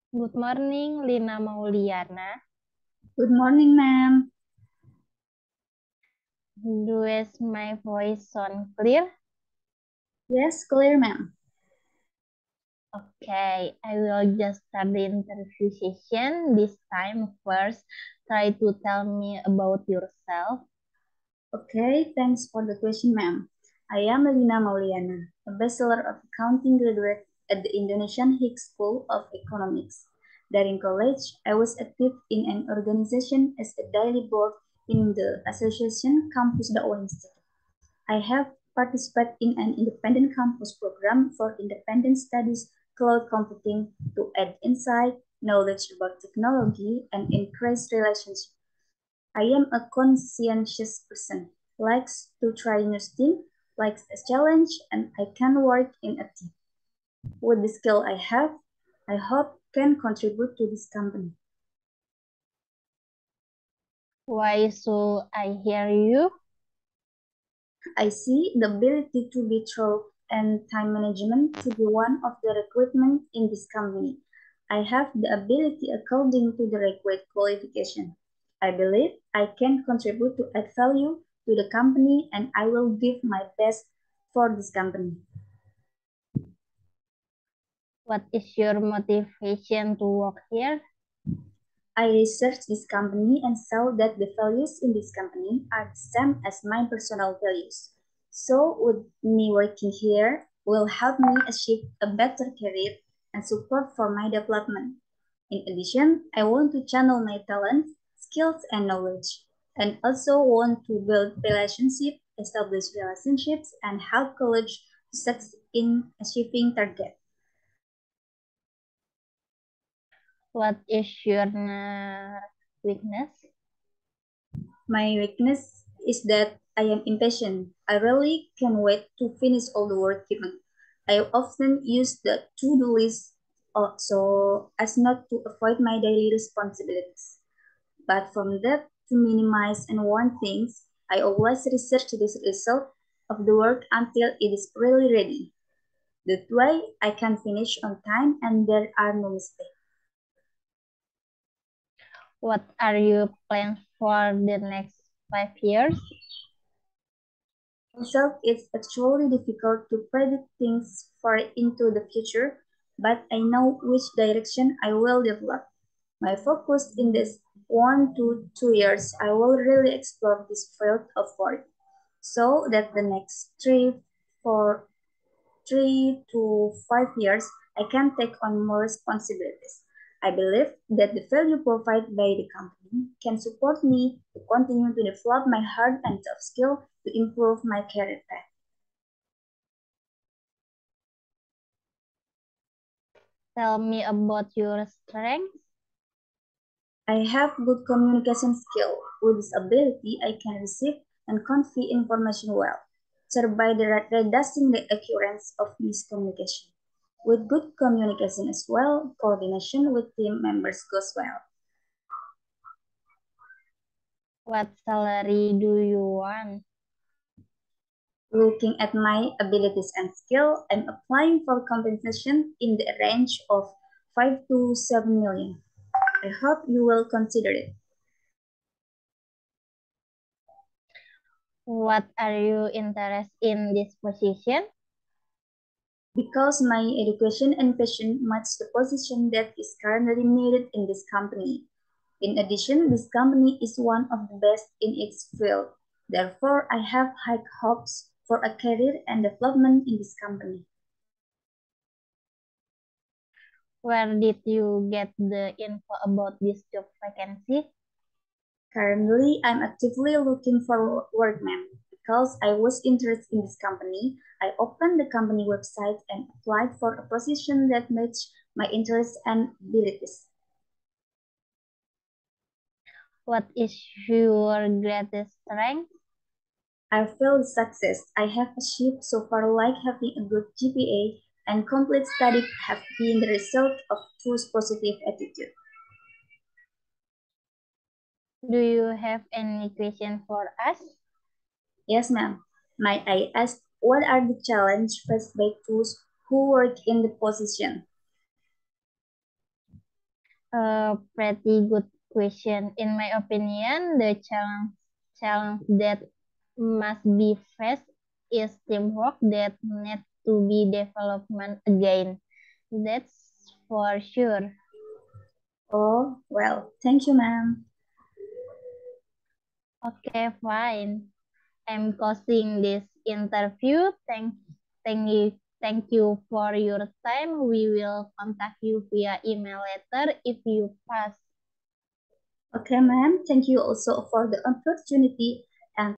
Good morning, Lina Mauliana. Good morning, ma'am. Does my voice sound clear? Yes, clear, ma'am. Okay, I will just start the interview session. This time, first, try to tell me about yourself. Okay, thanks for the question, ma'am. I am Lina Mauliana, a Bachelor of Accounting graduate at the Indonesian Higgs School of Economics. During college, I was active in an organization as a daily board in the Association Campus Dakwah Institute. I have participated in an independent campus program for independent studies, cloud computing to add insight, knowledge about technology, and increase relationships. I am a conscientious person, likes to try new things, likes a challenge, and I can work in a team. With the skill I have, I hope can contribute to this company. Why should I hear you? I see the ability to be thorough and time management to be one of the requirements in this company. I have the ability according to the required qualification. I believe I can contribute to add value to the company and I will give my best for this company. What is your motivation to work here? I researched this company and saw that the values in this company are the same as my personal values. So, with me working here will help me achieve a better career and support for my development. In addition, I want to channel my talents, skills, and knowledge, and also want to build relationships, establish relationships, and help college to succeed in achieving targets. What is your weakness? My weakness is that I am impatient. I rarely can wait to finish all the work given. I often use the to-do list so as not to avoid my daily responsibilities. But from that to minimize and want things, I always research the result of the work until it is really ready. That way I can finish on time and there are no mistakes. What are your plans for the next 5 years? Myself, it's actually difficult to predict things far into the future, but I know which direction I will develop. My focus in this 1 to 2 years, I will really explore this field of work so that the next 3 to 5 years, I can take on more responsibilities. I believe that the value provided by the company can support me to continue to develop my hard and soft skill to improve my career path. Tell me about your strengths. I have good communication skill. With this ability, I can receive and convey information well, thereby reducing the occurrence of miscommunication. With good communication as well, coordination with team members goes well. What salary do you want? Looking at my abilities and skill, I'm applying for compensation in the range of 5 to 7 million. I hope you will consider it. What are you interested in this position? Because my education and passion match the position that is currently needed in this company. In addition, this company is one of the best in its field. Therefore, I have high hopes for a career and development in this company. Where did you get the info about this job vacancy? Currently, I'm actively looking for work, ma'am. Because I was interested in this company, I opened the company website and applied for a position that matched my interests and abilities. What is your greatest strength? I feel the success I have achieved so far, like having a good GPA and complete study, have been the result of true positive attitude. Do you have any question for us? Yes, ma'am. Might I ask what are the challenges faced by those who work in the position? A pretty good question. In my opinion, the challenge that must be faced is teamwork that needs to be development again. That's for sure. Oh, well, thank you, ma'am. Okay, fine. I'm closing this interview. Thank you for your time. We will contact you via email later if you pass. Okay, ma'am. Thank you also for the opportunity